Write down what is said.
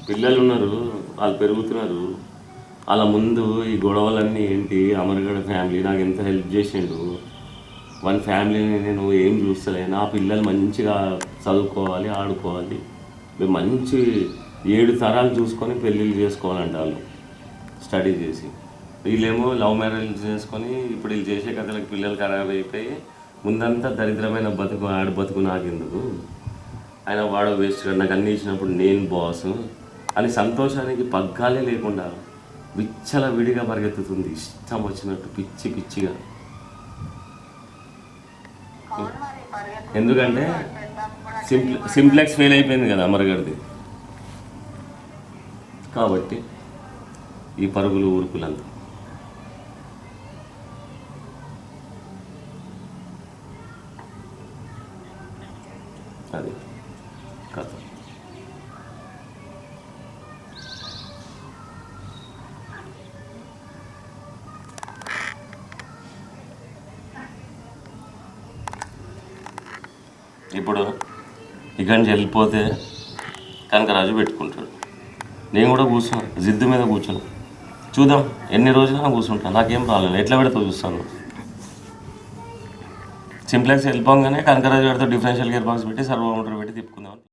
పిల్లలు ఉన్నారు, వాళ్ళు పెరుగుతున్నారు. అలా ముందు ఈ గొడవలన్నీ ఏంటి, అమరగడ ఫ్యామిలీ నాకు ఎంత హెల్ప్ చేసిండు, వన్ ఫ్యామిలీని నేను ఏం చూస్తలే, నా పిల్లలు మంచిగా చదువుకోవాలి, ఆడుకోవాలి, మేము మంచి 7 తరాలు చూసుకొని పెళ్ళిళ్ళు చేసుకోవాలంట వాళ్ళు స్టడీ చేసి. వీళ్ళేమో లవ్ మ్యారేజ్ చేసుకొని ఇప్పుడు వీళ్ళు చేసే కథలకు పిల్లలు ఖరాబ్ అయిపోయి ముందంతా దరిద్రమైన బతుకు, ఆడ బతుకు నాకెందుకు, ఆయన వాడో వేస్ట్, నాకు అన్నీ ఇచ్చినప్పుడు నేను బాసు అని సంతోషానికి పగ్గాలే లేకుండా విచ్చల విడిగా పరిగెత్తుతుంది ఇష్టం వచ్చినట్టు పిచ్చి పిచ్చిగా. ఎందుకంటే సింప్లెక్స్ ఫెయిల్ అయిపోయింది కదా అమరగడిది. కాబట్టి ఈ పరుగులు ఊరుకులంతా అది కథ. ఇప్పుడు ఇక్కడి నుంచి వెళ్ళిపోతే కనకరాజు పెట్టుకుంటాడు, నేను కూడా కూర్చున్నాను జిద్దు మీద కూర్చొని చూద్దాం ఎన్ని రోజులైనా కూర్చుంటాను, నాకేం ప్రాబ్లం, ఎట్లా పెడితే చూస్తాను. సింప్లెక్స్ వెళ్ళిపోగానే కనకరాజు గారితో డిఫరెన్షియల్ గేర్ బాక్స్ పెట్టి సర్వో మోటార్ పెట్టి తిప్పుకుందాం.